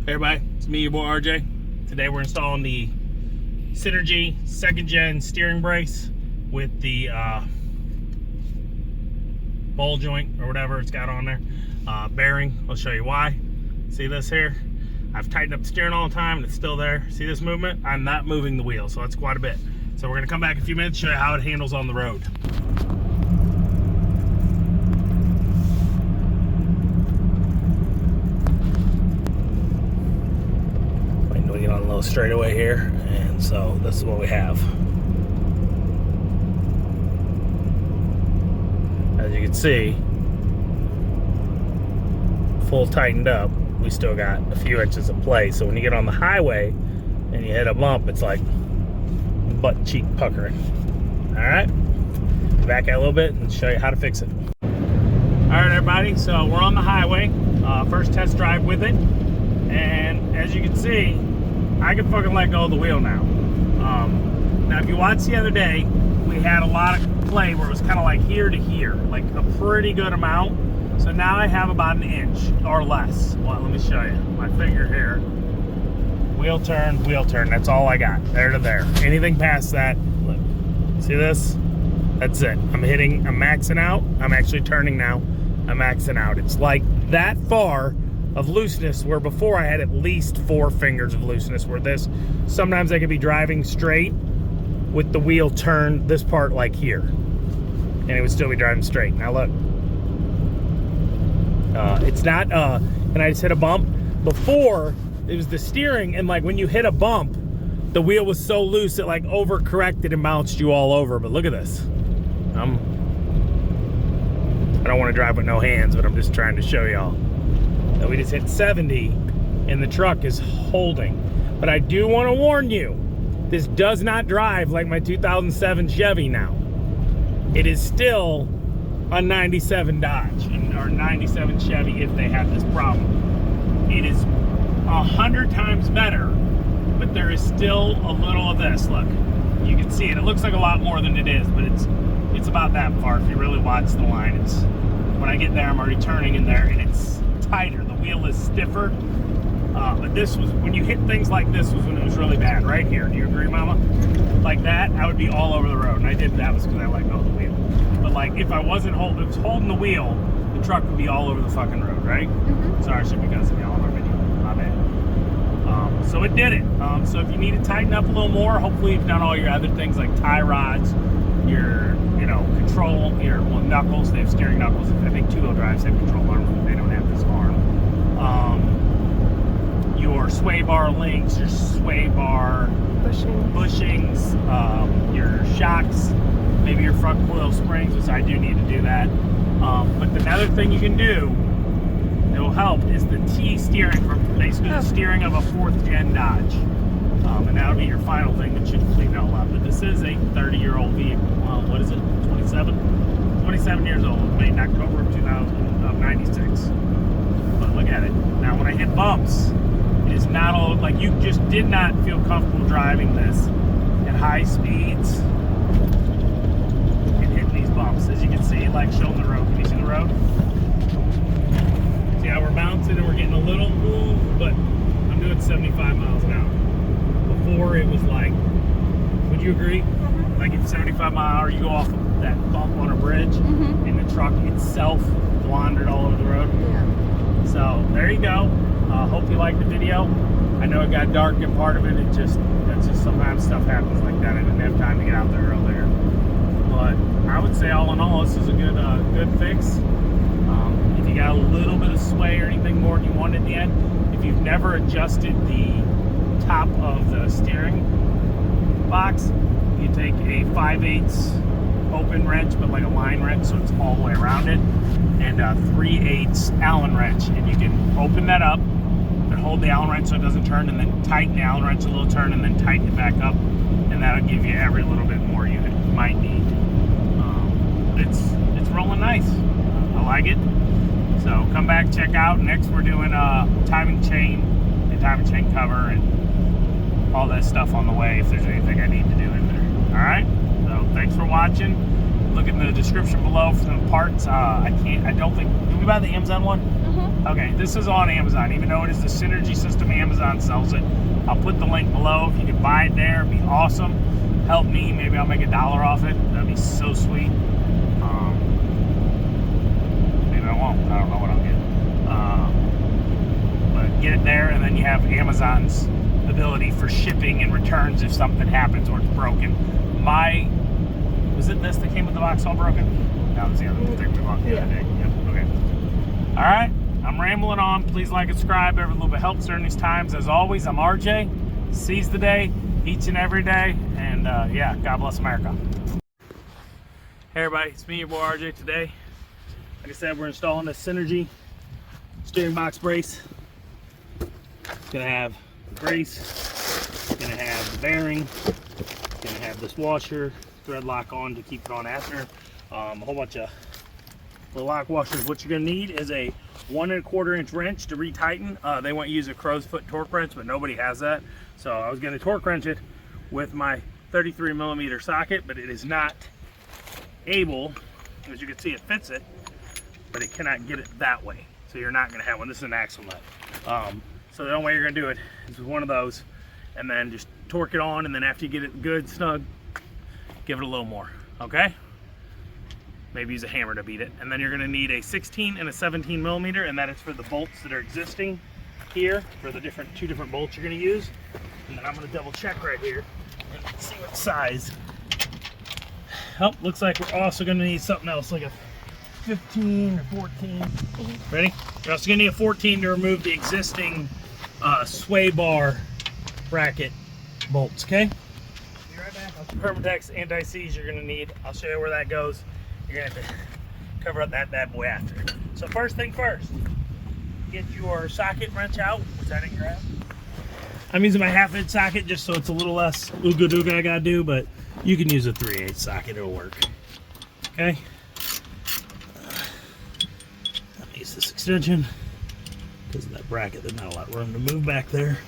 Hey everybody, it's me, your boy RJ. Today we're installing the Synergy 2nd Gen steering brace with the ball joint or whatever it's got on there. Bearing, I'll show you why. See this here? I've tightened up the steering all the time and it's still there. See this movement? I'm not moving the wheel, so that's quite a bit. So we're gonna come back in a few minutes, show you how it handles on the road. We get on a little straightaway here, and so this is what we have. As you can see, full tightened up, we still got a few inches of play. So when you get on the highway and you hit a bump, it's like butt cheek puckering. All right, back out a little bit and show you how to fix it. All right, everybody, so we're on the highway, first test drive with it, and as you can see, I can fucking let go of the wheel now. Now, if you watched the other day, we had a lot of play where it was kind of like here to here, like a pretty good amount. So now I have about an inch or less. Well, let me show you my finger here. Wheel turn, that's all I got, there to there. Anything past that, look, see this? That's it. I'm maxing out. I'm actually turning now. I'm maxing out. It's like that far of looseness, where before I had at least 4 fingers of looseness, where this, sometimes I could be driving straight with the wheel turned this part like here, and it would still be driving straight. Now look, it's not, and I just hit a bump. Before, it was the steering, and like when you hit a bump, the wheel was so loose it like overcorrected and bounced you all over. But look at this. I don't want to drive with no hands, but I'm just trying to show y'all. We just hit 70 and the truck is holding. But I do want to warn you, this does not drive like my 2007 Chevy now. It is still a 97 Dodge or 97 Chevy if they have this problem. It is 100 times better, but there is still a little of this. Look, you can see it. It looks like a lot more than it is, but it's about that far. If you really watch the line, it's, when I get there, I'm already turning in there and it's tighter. The wheel is stiffer, but this was, when you hit things like this, was when it was really bad. Right here, do you agree, Mama? Like that, I would be all over the road, and I did that was because I let go of the wheel. But like, if I wasn't holding the wheel, the truck would be all over the fucking road, right? Sorry, I should be cussing y'all in our video. My bad. So it did it. So if you need to tighten up a little more, hopefully you've done all your other things like tie rods, your control, your knuckles. They have steering knuckles. I think 2-wheel drives have control arm. They don't have this arm. Your sway bar links, your sway bar bushings, your shocks, maybe your front coil springs, which I do need to do that. But another thing you can do that will help is the T steering, from basically the steering of a 4th Gen Dodge. And that'll be your final thing that should clean it all up. But this is a 30-year-old vehicle. What is it? 27 years old. Made in October of 96. But look at it. Now, when I hit bumps, it is not all, like, you just did not feel comfortable driving this at high speeds and hitting these bumps. As you can see, like showing the road. Can you see the road? See how we're bouncing and we're getting a little move, but I'm doing 75 miles an hour. Before it was like, would you agree? Like at 75 mile an hour, you go off of that bump on a bridge, and the truck itself wandered all over the road. Yeah. So there you go. Hope you liked the video. I know it got dark in part of it. That's just sometimes stuff happens like that. I didn't have time to get out there earlier. But I would say all in all, this is a good fix. If you got a little bit of sway or anything more than you want at the end, if you've never adjusted the top of the steering box, you take a 5/8 open wrench, but like a line wrench, so it's all the way around it, and a 3/8 Allen wrench, and you can open that up and hold the Allen wrench so it doesn't turn, and then tighten the Allen wrench a little turn, and then tighten it back up, and that'll give you every little bit more you might need. It's rolling nice. I like it. So come back, check out. Next we're doing timing chain and timing chain cover and all that stuff on the way if there's anything I need to do in there. All right, so thanks for watching. Look in the description below for the parts. I don't think, did we buy the Amazon one? Okay, this is on Amazon, even though it is the Synergy system, Amazon sells it. I'll put the link below. If you can buy it there, it'd be awesome. Help me, maybe I'll make $1 off it. That'd be so sweet. Maybe I won't, I don't know what I'll get. But get it there, and then you have Amazon's ability for shipping and returns if something happens or it's broken. Was it this that came with the box all broken? No, it was the other thing we bought the other day. Yep, okay. All right, I'm rambling on. Please like and subscribe. Every little bit helps during these times. As always, I'm RJ. Seize the day, each and every day, and yeah, God bless America. Hey everybody, it's me, your boy RJ. Today, like I said, we're installing this Synergy steering box brace. It's gonna have the brace, it's gonna have the bearing, it's gonna have this washer, thread lock on to keep it on after, a whole bunch of the lock washers. What you're gonna need is a 1 1/4 inch wrench to retighten. They want you to use a crow's foot torque wrench, but nobody has that. So I was gonna torque wrench it with my 33mm socket, but it is not able, as you can see it fits it, but it cannot get it that way. So you're not gonna have one. This is an axle nut. So the only way you're gonna do it is with one of those, and then just torque it on, and then after you get it good, snug, give it a little more, okay? Maybe use a hammer to beat it. And then you're gonna need a 16 and a 17mm, and that is for the bolts that are existing here, for the two different bolts you're gonna use. And then I'm gonna double check right here and see what size. Oh, looks like we're also gonna need something else, like a 15 or 14. Ready? You're also gonna need a 14 to remove the existing sway bar bracket bolts, okay? Be right back. Permatex anti-seize you're gonna need. I'll show you where that goes. You're gonna have to cover up that bad boy after. So first thing first, get your socket wrench out, which I didn't grab. I'm using my 1/2 inch socket just so it's a little less ooga dooga I gotta do, but you can use a 3/8 socket, it'll work. Okay? I'll use this extension because of that bracket. There's not a lot of room to move back there.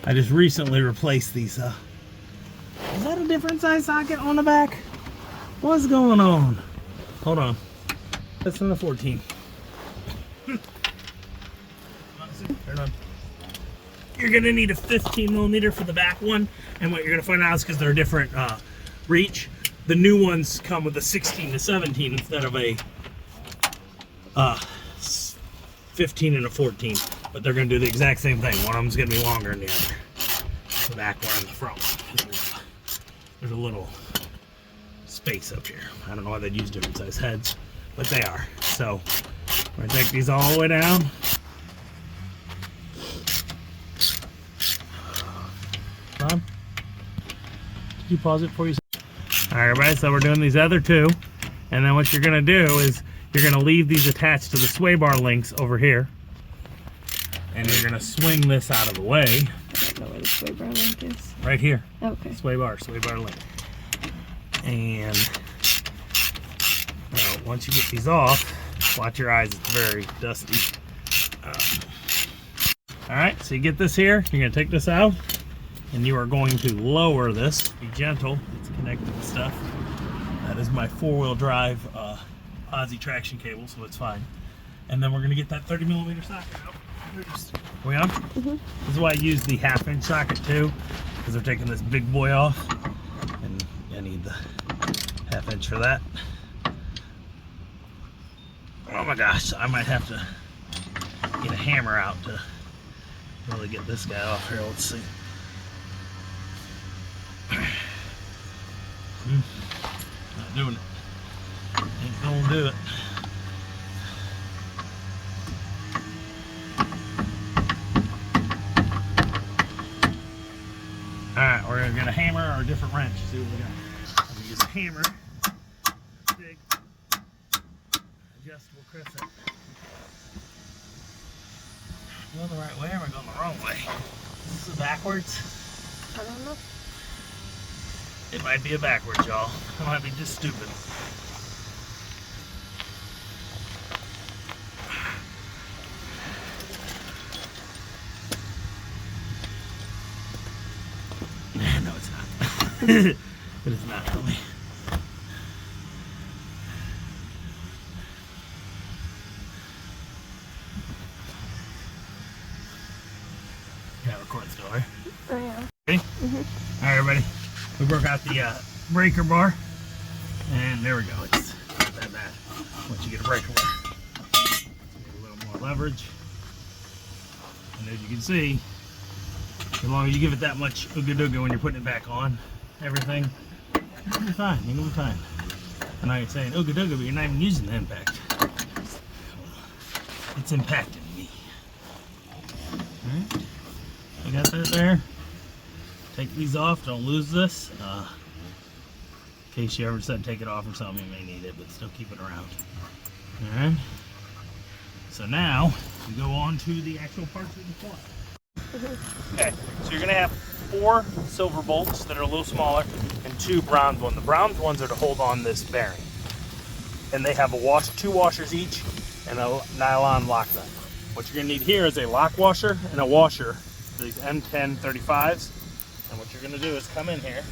I just recently replaced these. Is that a different size socket on the back? What's going on? Hold on. That's from the 14. Turn on. You're gonna need a 15mm for the back one, and what you're gonna find out is because they're a different reach. The new ones come with a 16 to 17 instead of a 15 and a 14, but they're gonna do the exact same thing. One of them's gonna be longer than the other. The back one and the front one. There's a little space up here. I don't know why they'd use different size heads, but they are. So we're gonna take these all the way down. Bob, did you pause it for you? All right, everybody, so we're doing these other two, and then what you're gonna do is you're gonna leave these attached to the sway bar links over here, and you're gonna swing this out of the way. I don't know where the sway bar link is. Right here. Okay. Sway bar link. And once you get these off, watch your eyes, it's very dusty. All right, so you get this here, you're gonna take this out, and you are going to lower this. Be gentle, it's connected to stuff. That is my 4-wheel drive Aussie traction cable, so it's fine. And then we're gonna get that 30mm socket out. Are we on? Mm-hmm. This is why I use the 1/2 inch socket too, because they're taking this big boy off, and I need the 1/2 inch for that. Oh my gosh, I might have to get a hammer out to really get this guy off here. Let's see. Not doing it. Ain't gonna do it. Alright, we're gonna hammer our different wrench. See what we got. I'm gonna use a hammer. Big adjustable crescent. Am I going the right way or am I going the wrong way? This is backwards. I don't know. It might be a backwards, y'all. I might be just stupid. No, it's not. It is not, really. record still, right? I am. Ready? All right, everybody. We broke out the breaker bar, and there we go. It's not that bad once you get a breaker bar. Let's get a little more leverage, and as you can see, as long as you give it that much ooga dooga when you're putting it back on, everything, you're gonna be fine. You're gonna be fine. I know you're saying ooga dooga, but you're not even using the impact. It's impacting me. All right, I got that there. Take these off, don't lose this. In case you ever said take it off or something, you may need it, but still keep it around. All right. So now we go on to the actual parts of the plug. Okay, so you're gonna have 4 silver bolts that are a little smaller and 2 bronze ones. The bronze ones are to hold on this bearing, and they have a 2 washers each and a nylon lock nut. What you're gonna need here is a lock washer and a washer for these M1035s. And what you're gonna do is come in here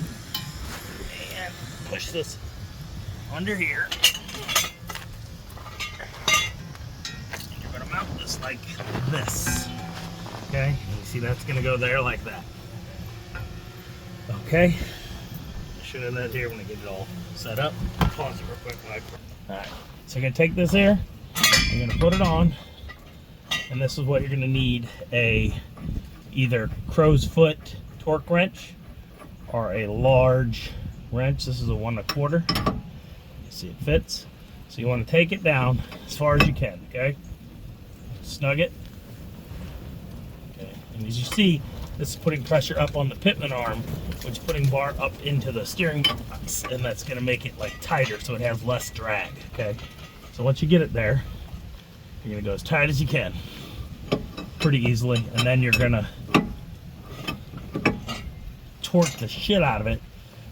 and push this under here. And you're gonna mount this like this. Okay? And you see that's gonna go there like that. Okay? Should have that here when I get it all set up. Pause it real quick. Alright. So you're gonna take this here, you're gonna put it on, and this is what you're gonna need: a either crow's foot torque wrench or a large wrench. This is a 1 1/4. You see it fits. So you want to take it down as far as you can, okay? Snug it. Okay. And as you see, this is putting pressure up on the pitman arm, which is putting bar up into the steering box, and that's going to make it like tighter so it has less drag, okay? So once you get it there, you're going to go as tight as you can pretty easily, and then you're going to torque the shit out of it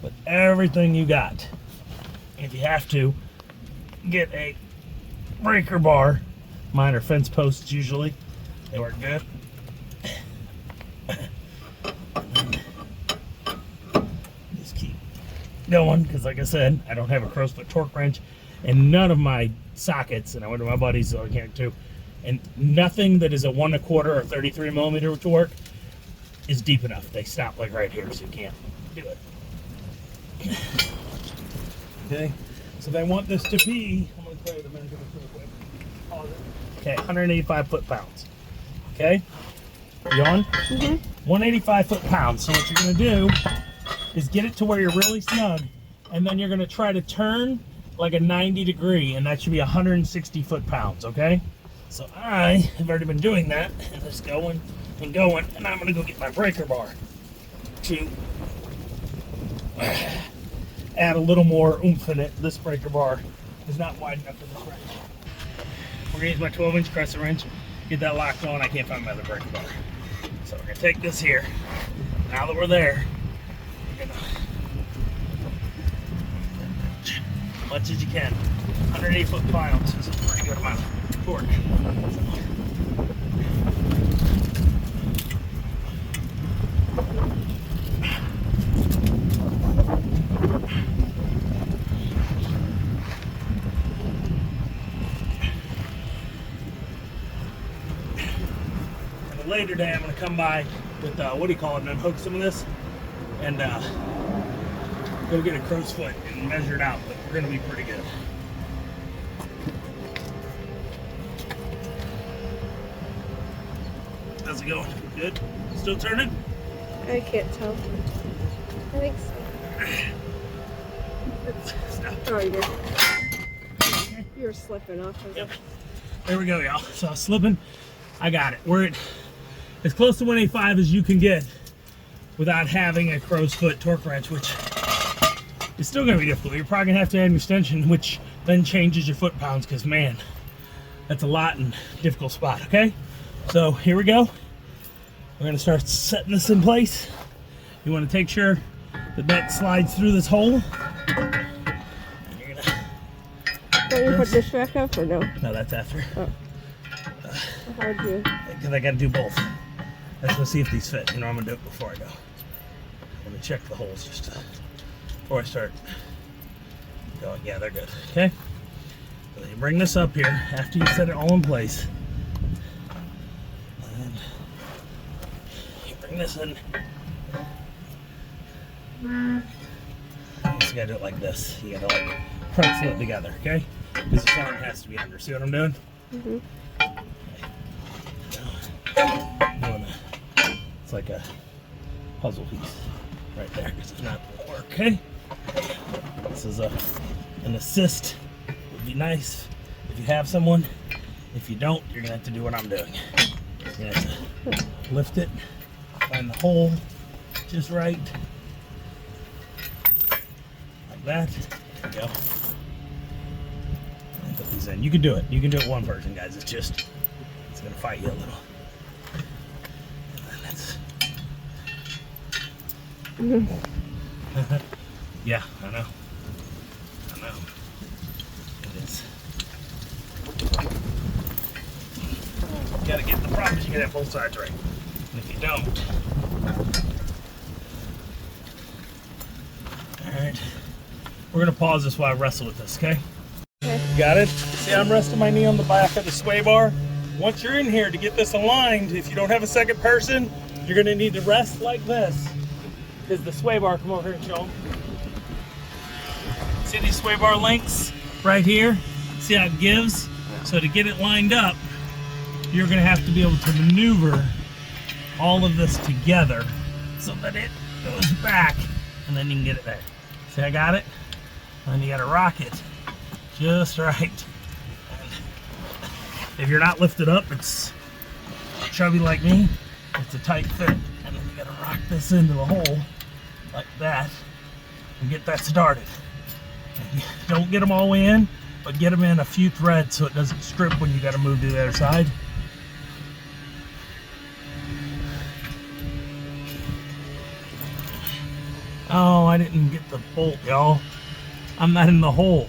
with everything you got. And if you have to, get a breaker bar. Mine are fence posts usually. They work good. Just keep going, because like I said, I don't have a crow's foot torque wrench, and none of my sockets, and I went to my buddies so I can't too, and nothing that is a 1 1/4 or 33 millimeter torque is deep enough. They stop like right here, so you can't do it. Okay, so they want this to be, I'm going to tell you the measurements real quick. Pause it. Okay, 185 foot-pounds. Okay, you on? 185 foot-pounds. So what you're going to do is get it to where you're really snug, and then you're going to try to turn like a 90 degree, and that should be 160 foot-pounds, okay? So I have already been doing that, and just going and going, and I'm going to go get my breaker bar to add a little more oomph in it. This breaker bar is not wide enough for this wrench. We're going to use my 12-inch crescent wrench, get that locked on. I can't find my other breaker bar. So we're going to take this here. Now that we're there, we're going to, as much as you can, 180 foot-pounds is a pretty good amount of torque. Later day, I'm going to come by with, what do you call it, and unhook some of this, and go get a crow's foot and measure it out, but we're going to be pretty good. How's it going? Good? Still turning? I can't tell. I think so. Stop. Oh, you did. Okay. You were slipping off of Yep. There we go, y'all. So I was slipping. I got it. We're at as close to 185 as you can get without having a crow's foot torque wrench, which is still going to be difficult. You're probably going to have to add an extension, which then changes your foot-pounds, because, man, that's a lot in a difficult spot, okay? So here we go. We're going to start setting this in place. You want to take sure that that slides through this hole. You're gonna Don't you put this back up or no? No, that's after. Oh. How'd you? Because I got to do both. Let's go see if these fit. You know, I'm going to do it before I go. Let me check the holes just before I start going. Yeah, they're good. Okay? So you bring this up here after you set it all in place. And you bring bring this in. You just gotta do it like this. You gotta like pretzel it together, okay? Because this arm has to be under. See what I'm doing? Mm-hmm. Doing a, it's like a puzzle piece right there, because if not, it won't work, okay? This is an assist. Would be nice if you have someone. If you don't, you're gonna have to do what I'm doing. You're gonna have to lift it, find the hole just right, like that. There you go. And put these in. You can do it. You can do it one person, guys. It's gonna fight you a little. And that's. Yeah, I know. It is. You gotta get the problem is you gotta have both sides right. And if you don't. Alright. We're gonna pause this while I wrestle with this, okay? Okay. Got it? See, I'm resting my knee on the back of the sway bar. Once you're in here to get this aligned, if you don't have a second person, you're gonna need to rest like this. Because the sway bar, come over here and show them. See these sway bar links right here? See how it gives? So to get it lined up, you're gonna have to be able to maneuver all of this together so that it goes back, and then you can get it there. See, I got it? And you gotta rock it just right. And if you're not lifted up, it's chubby like me, it's a tight fit. And then you gotta rock this into the hole like that and get that started. And don't get them all the way in, but get them in a few threads so it doesn't strip when you gotta move to the other side. Oh, I didn't get the bolt, y'all. I'm not in the hole.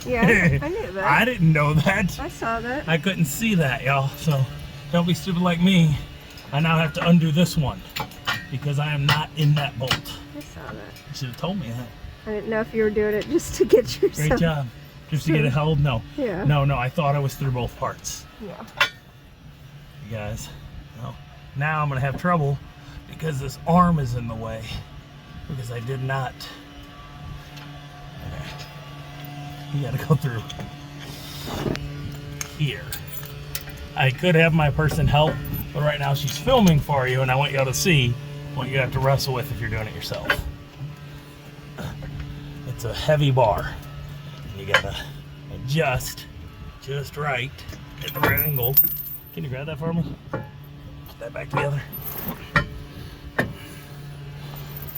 Yeah, I knew that. I didn't know that. I saw that. I couldn't see that, y'all. So don't be stupid like me. I now have to undo this one because I am not in that bolt. I saw that. You should have told me that. I didn't know if you were doing it just to get yourself. Great job. Just to get it held? No. Yeah. No, I thought I was through both parts. Yeah. You guys. No. Now I'm going to have trouble because this arm is in the way. Because I did not. Okay. You got to go through here. I could have my person help, but right now she's filming for you, and I want y'all to see what you have to wrestle with if you're doing it yourself. It's a heavy bar. You gotta adjust just right at the right angle. Can you grab that for me? Put that back together.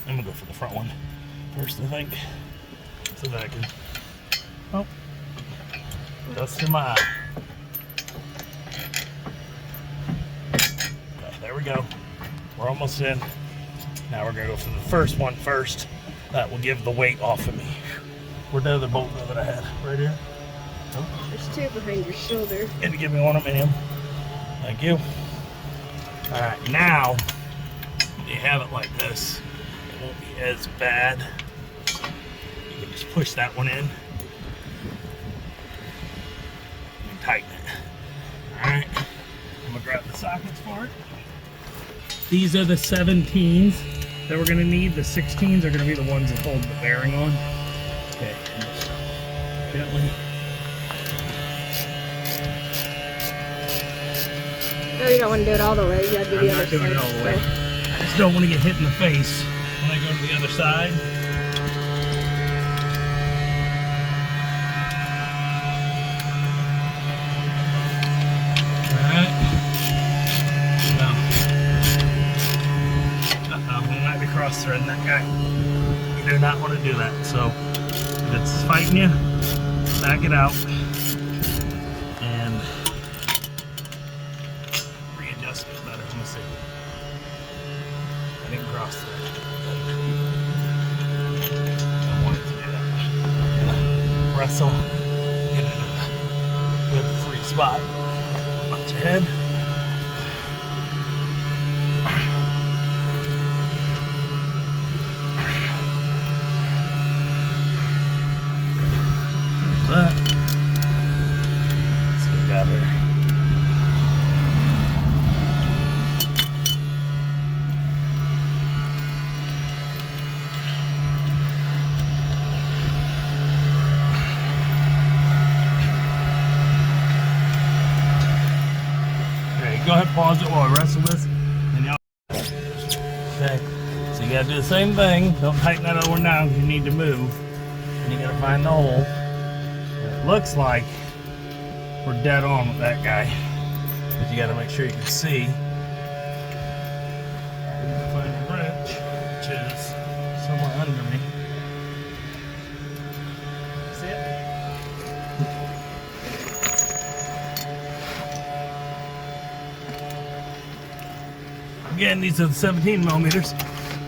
I'm gonna go for the front one first, I think, so that I can. Oh, goes through my eye. Okay, there we go. We're almost in. Now we're gonna go for the first one first. That will give the weight off of me. Where'd the other bolt go that I had? Right here? Oh. There's two behind your shoulder. And give me one of them. Thank you. All right, now you have it like this. It won't be as bad. You can just push that one in and tighten it. All right, I'm gonna grab the sockets for it. These are the 17s that we're gonna need. The 16s are gonna be the ones that hold the bearing on. Okay, and just gently. No, you don't want to do it all the way. You gotta do the I'm other not doing side. it all the way. I just don't want to get hit in the face when I go to the other side. Alright. No. Uh-oh, we might be cross-threading that guy. You do not want to do that. So, if it's fighting you, back it out. And readjust it better. Let me see. I didn't cross thread. I wanted to do that. Wrestle. Get it in a good free spot. Watch your head. That. Let's get that here. go ahead and pause it while I wrestle this. And y'all. Okay. So you gotta do the same thing. Don't tighten that other one down because you need to move. And you gotta find the hole. And it looks like we're dead on with that guy. But you gotta make sure you can see. You're gonna find a wrench, which is somewhere under me. See it? Again, these are the 17 millimeters.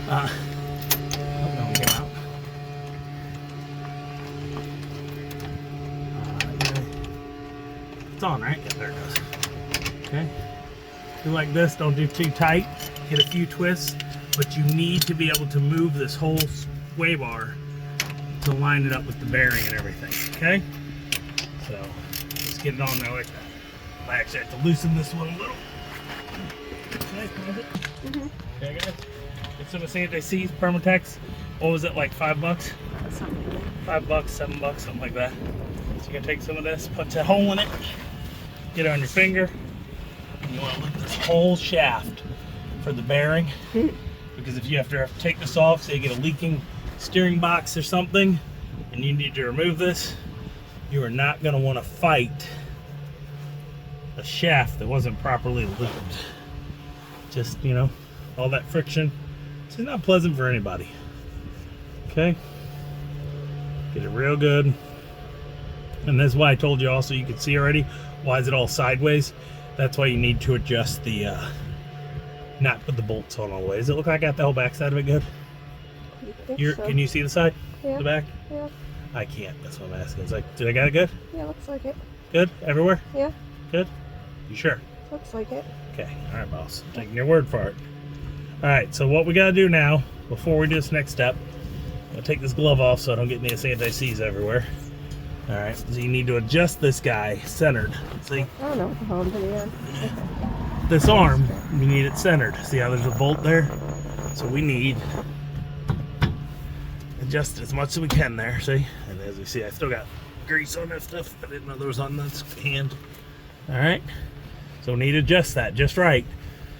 Oh, no, it came out. It's on, right? Yeah, there it goes. Okay. Do like this, don't do too tight. Hit a few twists, but you need to be able to move this whole sway bar to line it up with the bearing and everything, okay? So, let's get it on there like that. I actually have to loosen this one a little. Okay, pause it. Okay, guys. Get some of anti-seize Permatex. What was it, like $5? Something like that. $5, $7, something like that. So you're gonna take some of this, put a hole in it, get it on your finger, and you want to look this whole shaft for the bearing. Because if you have to take this off, say you get a leaking steering box or something, and you need to remove this, you are not gonna want to fight a shaft that wasn't properly lubed. Just, you know, all that friction, it's not pleasant for anybody. Okay, get it real good. And that's why I told you also, you can see already, why is it all sideways? That's why you need to adjust the, not put the bolts on all the way. Does it look like I got the whole back side of it good? So. Can you see the side? Yeah. The back? Yeah. I can't, that's what I'm asking. It's like, did I got it good? Yeah, looks like it. Good, everywhere? Yeah. Good? You sure? Looks like it. Okay, all right, boss. I'm taking your word for it. All right, so what we gotta do now, before we do this next step, I'm gonna take this glove off so I don't get any anti-seize everywhere. All right, so you need to adjust this guy centered. See? I don't know what the hell I'm putting on. This arm, you need it centered. See how there's a bolt there? So we need adjust as much as we can there, see? And as you see, I still got grease on that stuff. I didn't know there was on this hand. All right, so we need to adjust that just right,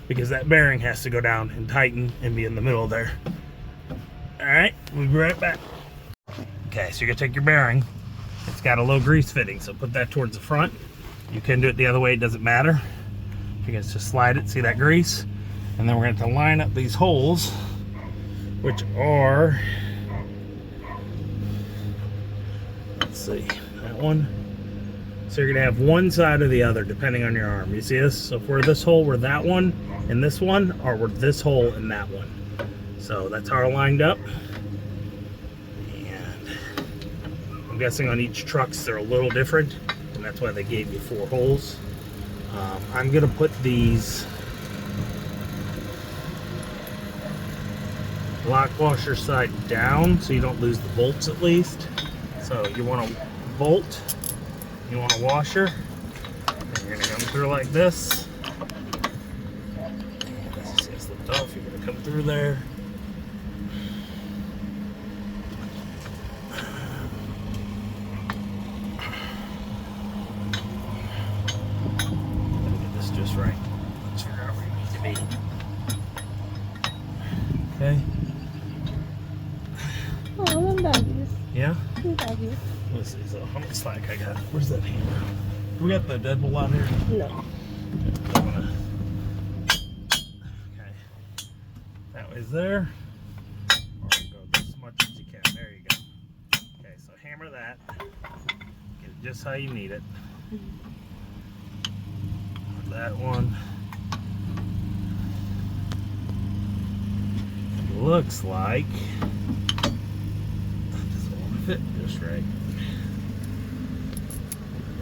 because that bearing has to go down and tighten and be in the middle there. All right, we'll be right back. Okay, so you're gonna take your bearing. It's got a low grease fitting, so put that towards the front. You can do it the other way, it doesn't matter. You can just slide it, see that grease? And then we're going to line up these holes, which are, let's see, that one. So you're going to have one side or the other, depending on your arm. You see this? So if we're this hole, we're that one, and this one, or we're this hole and that one. So that's how we're lined up. And I'm guessing on each trucks they're a little different, and that's why they gave you 4 holes. I'm gonna put these lock washer side down so you don't lose the bolts at least. So you want a bolt, you want a washer, and you're gonna come through like this. And as you see, it's slipped off, you're gonna come through there. Just right. Let's figure out where you need to be. Okay. Oh, them doggies. Yeah? Them doggies. Let's see. So how much slack I got? Where's that hammer? Do we got the deadbolt out here? No. Okay. That way's there. Or go as much as you can. There you go. Okay, so hammer that. Get it just how you need it. That one looks like this will fit just right.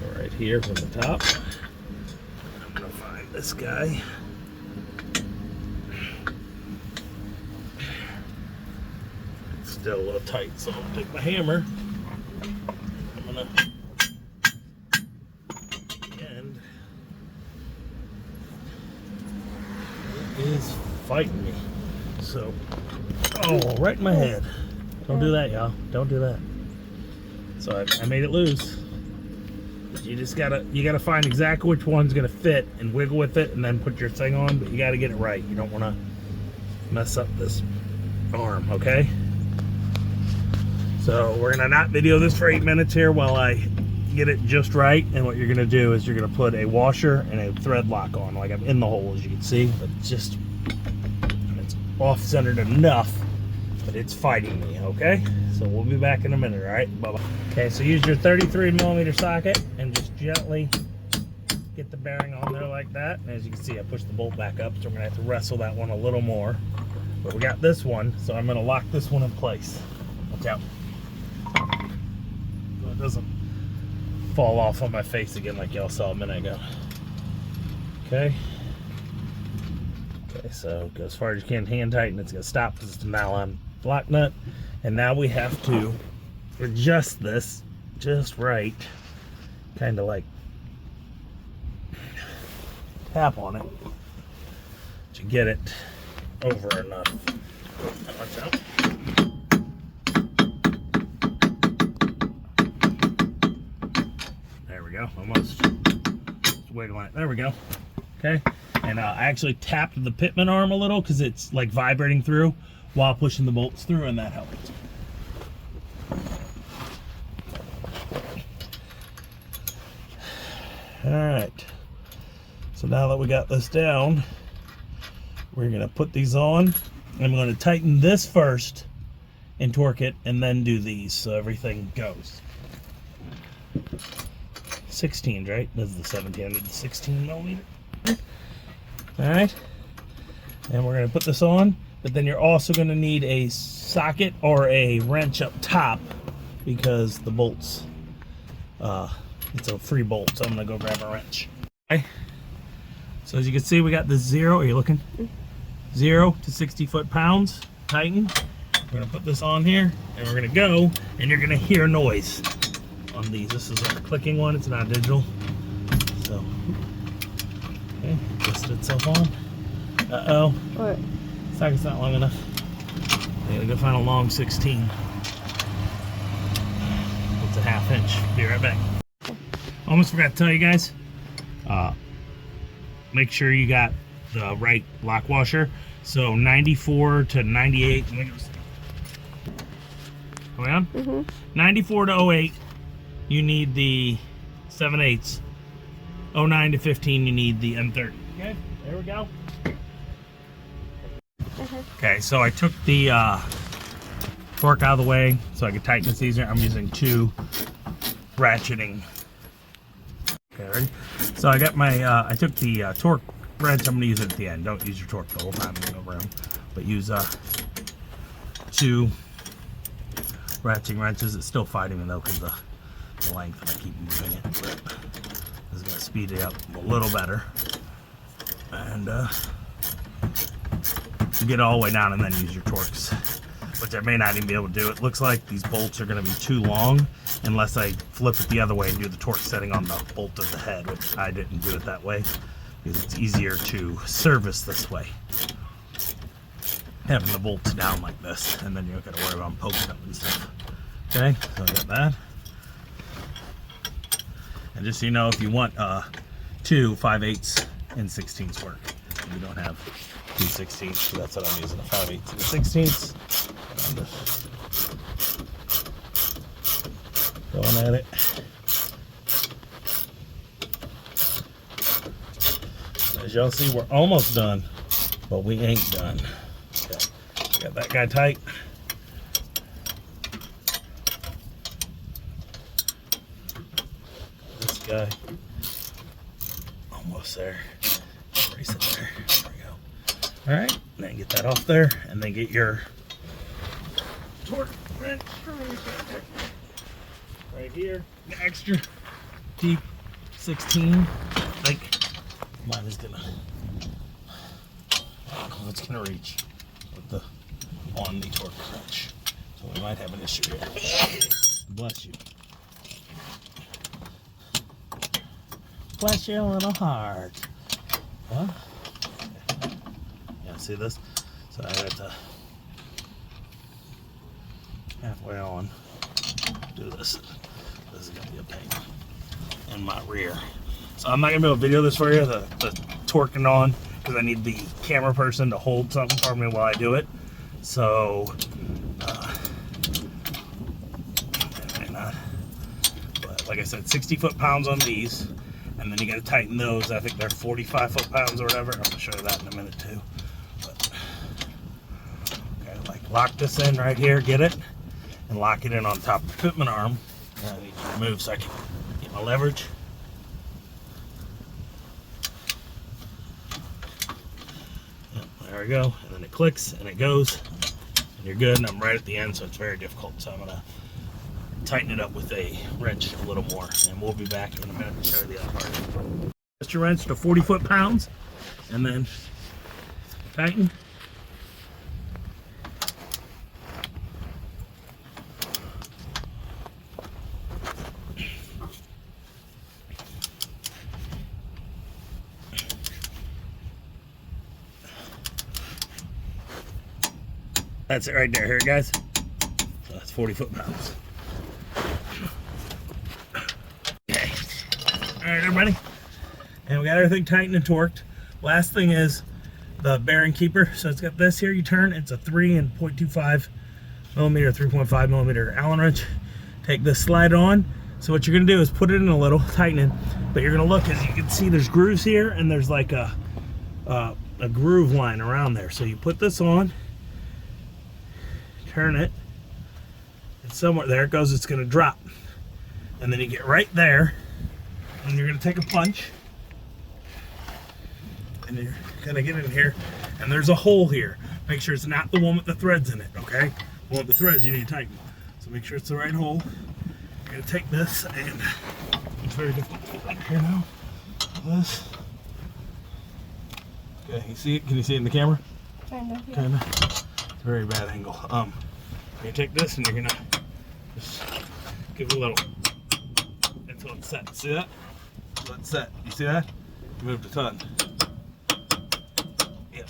Go right here from the top. I'm gonna find this guy. It's still a little tight, so I'll take my hammer. I'm gonna is fighting me. So, oh, right in my head. Don't do that, y'all. Don't do that. So I made it loose. Did You just gotta find exactly which one's gonna fit and wiggle with it, and then put your thing on. But you gotta get it right. You don't want to mess up this arm, okay? So we're gonna not video this for 8 minutes here while I get it just right. And what you're gonna do is you're gonna put a washer and a thread lock on. Like I'm in the hole, as you can see, but it's off-centered enough, but it's fighting me, okay? So we'll be back in a minute, all right? Bye-bye. Okay, so use your 33mm socket and just gently get the bearing on there like that. And as you can see, I pushed the bolt back up, so we're gonna have to wrestle that one a little more. But we got this one, so I'm gonna lock this one in place. Watch out. So it doesn't fall off on my face again like y'all saw a minute ago. Okay. Okay, so go as far as you can, hand tighten. It's gonna stop because it's a nylon block nut. And now we have to adjust this just right, kind of like tap on it to get it over enough. Watch out. There we go, almost. Just wiggling it. There we go. Okay, and I actually tapped the pitman arm a little because it's like vibrating through while pushing the bolts through, and that helped. All right, so now that we got this down, we're gonna put these on. I'm gonna tighten this first and torque it, and then do these so everything goes. 16, right? This is the 17, I need the 16mm. All right, and we're gonna put this on, but then you're also gonna need a socket or a wrench up top because the bolts, it's a free bolt, so I'm gonna go grab a wrench. Okay, so as you can see, we got this 0, are you looking? 0 to 60 foot-pounds, tighten. We're gonna put this on here, and we're gonna go, and you're gonna hear noise on these. This is a clicking one, it's not digital. So, okay, twisted itself on. Uh-oh. What? Socket's not long enough. I gotta go find a long 16. It's a 1/2 inch. Be right back. Almost forgot to tell you guys, make sure you got the right lock washer. So 94 to 98. Are we on? Mm-hmm. 94 to 08, you need the 7/8. 09 to 15, you need the M30. Okay, there we go. Okay, so I took the torque out of the way so I could tighten this easier. I'm using 2 ratcheting. Okay, ready? So I got my, I took the torque wrench. I'm going to use it at the end. Don't use your torque the whole time you go around, but use 2 ratcheting wrenches. It's still fighting me though because the length, and I keep moving it. But this is going to speed it up a little better. And get it all the way down and then use your torques, which I may not even be able to do. It looks like these bolts are going to be too long unless I flip it the other way and do the torque setting on the bolt of the head, which I didn't do it that way because it's easier to service this way, having the bolts down like this, and then you don't got to worry about poking them and stuff. Okay, so I got that. And just so you know, if you want 2 5/8 and 16s work, you don't have 2 16s, so that's what I'm using, a 5/8 and a 16s. I'm just going at it. As y'all see, we're almost done, but we ain't done. Okay. Got that guy tight. This guy almost there. Race it there. There we go. All right, then get that off there, and then get your torque wrench right here. An extra deep 16. Like mine is gonna. I don't know if it's gonna reach with the on the torque wrench, so we might have an issue here. Bless you. Bless your little heart. Huh? Yeah, see this? So I have to halfway on do this. This is gonna be a pain. and my rear. So I'm not gonna be able to video this for you, the torquing on, because I need the camera person to hold something for me while I do it. So, but like I said, 60 foot-pounds on these, and then you gotta tighten those. I think they're 45 foot-pounds or whatever. I'm gonna show you that in a minute too. But, okay, like lock this in right here, get it, and lock it in on top of the equipment arm. I need to remove so I can get my leverage. Yep, there we go, and then it clicks and it goes, and you're good. And I'm right at the end, so it's very difficult. So I'm gonna tighten it up with a wrench a little more, and we'll be back in a minute to show you the other part. Just your wrench to 40 foot-pounds, and then tighten. That's it right there, here guys. So that's 40 foot-pounds. Okay. Alright everybody. And we got everything tightened and torqued. Last thing is the bearing keeper. So it's got this here, you turn, it's a 3.25 millimeter, 3.5 millimeter Allen wrench. Take this slide on. So what you're gonna do is put it in a little, tighten it, but you're gonna look, as you can see there's grooves here, and there's like a groove line around there. So you put this on, turn it, and somewhere there it goes, it's going to drop, and then you get right there, and you're going to take a punch, and you're going to get in here, and there's a hole here. Make sure it's not the one with the threads in it, okay? The one with the threads you need to tighten, so make sure it's the right hole. You're going to take this, and it's very difficult to get back here now. This, okay, you see it? Can you see it in the camera? Kind of, yeah. Kind of. Very bad angle. You take this and you're gonna just give it a little until it's set. See that? So it's set. You see that? You moved a ton. Yep.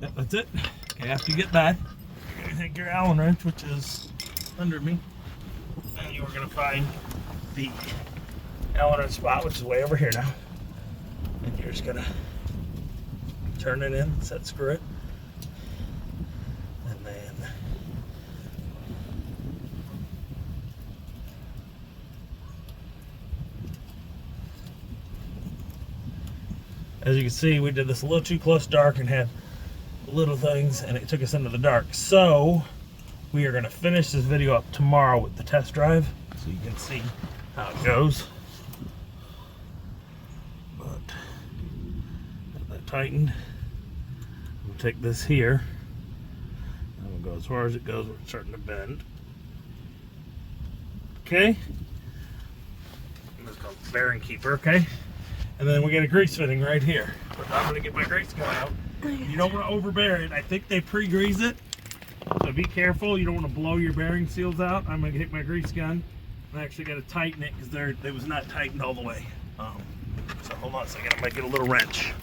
Yep, that's it. Okay, after you get that, you're gonna take your Allen wrench, which is under me, and you're gonna find the Allen wrench spot, which is way over here now. And you're just gonna turn it in, set screw it. As you can see, we did this a little too close dark and had little things, and it took us into the dark. So we are going to finish this video up tomorrow with the test drive, so you can see how it goes. But got that tightened. We'll take this here, and we'll go as far as it goes. We're starting to bend. Okay. It's called bearing keeper. Okay. And then we get a grease fitting right here. But I'm gonna get my grease gun out. You don't want to overbear it. I think they pre-grease it, so be careful. You don't want to blow your bearing seals out. I'm gonna get my grease gun. I actually got to tighten it because they was not tightened all the way. So hold on a second. I might get a little wrench.